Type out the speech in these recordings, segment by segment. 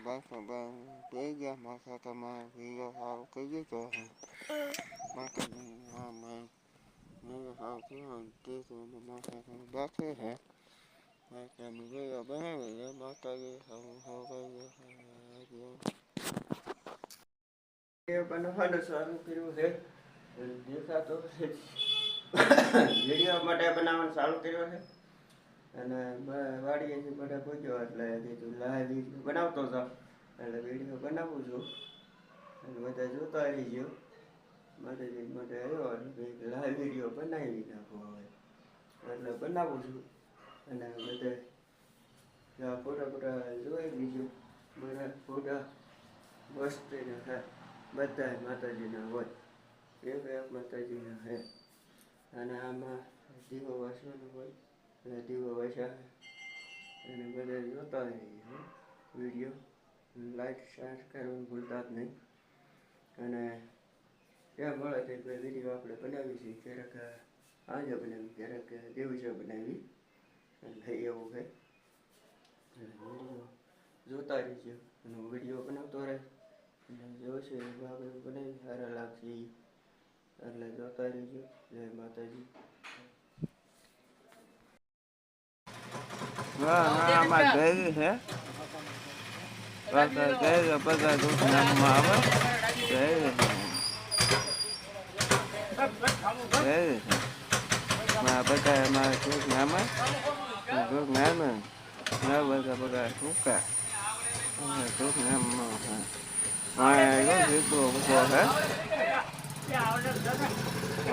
bác và ba bé ra mà sao tao mà vì ra sao cái giấy tờ mà cái mà nó ra sao cái hàng kia của mà sao bác thế hả mà cái mình cái là bé rồi đó bác tay không không cái bạn nó phải được sao cái điều thế điều sao tôi video માટે બનાવવાનું ચાલુ કર્યો છે અને વાડીએથી બધા પૂછ્યો એટલે કીધું લાઈવ વિડીયો બનાવતો હતો એટલે વિડીયો બનાવું છું અને બધા જોતા આવી ગયો માતાજી માટે આવ્યો અને લાઈવ વિડીયો બનાવી નાખો હવે એટલે બનાવું છું અને બધા ફોટા ફોટા જોઈ લીધું મારા ફોટા મસ્તીના છે બધા માતાજીના હોય એક માતાજીના છે અને આમાં દીવો વાસવાનો હોય અને દીવો વાસ્યા અને બધા જોતા રહીએ વિડીયો લાઈક શેર કરવાનું ભૂલતા જ નહીં અને ત્યાં મળે તે વિડીયો આપણે બનાવી છીએ ક્યારેક આજે બનાવી ક્યારેક દિવસે બનાવી એટલે એવું છે વિડીયો જોતા રહીશું અને વિડીયો બનાવતો રહે અને જોશે આપણે બનાવી સારા લાગશે એટલે જોતા રહીશું જય માતાજી આમાં ગઈ છે બધા દુઃખ નામમાં આવે બધા એમાં દુઃખ નામે બધા બધા ટૂંકા દુઃખ નામમાં દીકરો ઉભો છે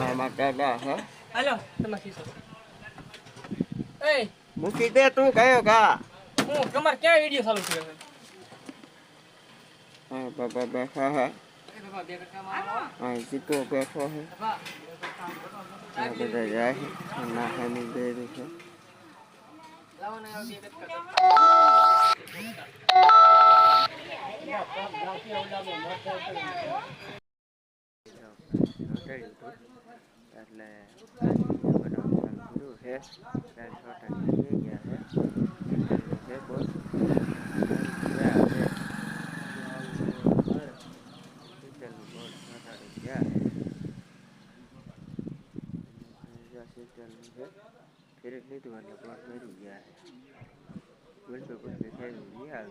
આમાં દાદા છે મૂકી દે તું કયો કા હું તમારે ક્યાં વિડિયો ચાલુ કર્યો છે હા બાબા બેઠા હે હા જીતો બેઠો હે આ બધા જાય છે ના ખાની દે છે એટલે है पैर छोटा ये क्या है बोल क्या है चल बोल छोटा क्या है जैसे चल है फिर नहीं तो वाला बात मेरी क्या है बोल तो कुछ दिखाई नहीं दिया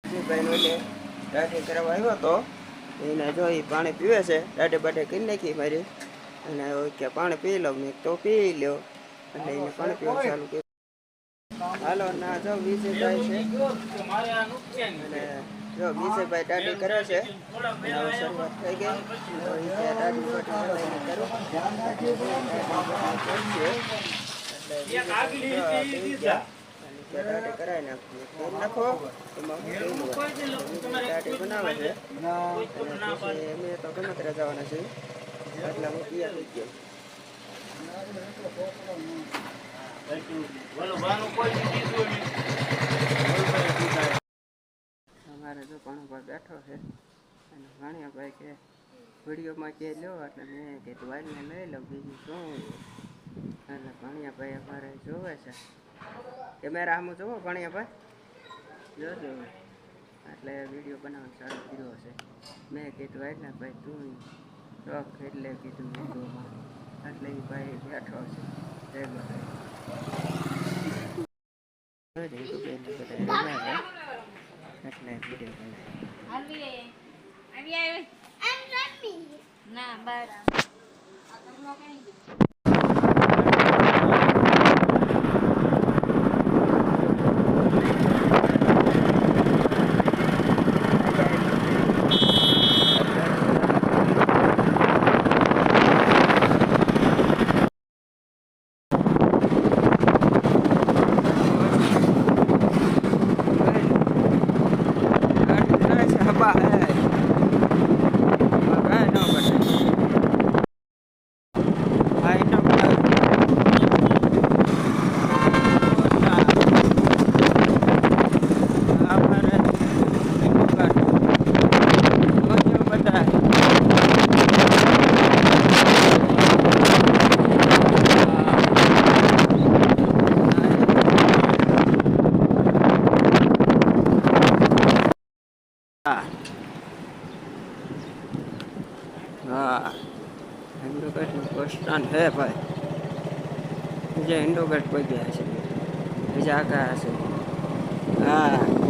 ये बहनों ने दाढ़ी करवाया तो એને જો એ પાણી પીવે છે દાઢે બાઢે કરી નાખી મારી અને કે પાણી પી લઉં ને તો પી લ્યો એટલે એને પાણી પીવાનું ચાલુ કર્યું હાલો ના જો વિજયભાઈ છે અને જો વિજયભાઈ દાઢી કરે છે અને હવે શરૂઆત થઈ ગઈ તો એ દાઢી બાઢી કરું દાઢી કરાવી નાખીએ તેલ નાખો એમાં દાઢી બનાવે છે અને અમે તો ગણતરી જવાના છીએ એટલે હું તૈયાર થઈ ગયો અમારે જો ઘણો ભાઈ બેઠો છે અને ભાણિયાભાઈ કે વિડીયોમાં કે લો એટલે મેં કીધું વાલને લઈ લઉં બીજું શું એટલે ભાણિયાભાઈ અમારે જોવે છે કેમેરા આમ જોવો ભાણિયાભાઈ જોજો એટલે વિડીયો બનાવવાનું ચાલુ કર્યો છે મેં કીધું વાલના ભાઈ તું શોખ એટલે કીધું વિડીયોમાં એટલે એ ભાઈ બેઠો છે જય માતાજી એટલે વિડીયો ના બસ ઇન્ડોગેટનું બસ સ્ટેન્ડ હે ભાઈ બીજા ઇન્ડોગેટ પગ્યા છે બીજા આખા છે હા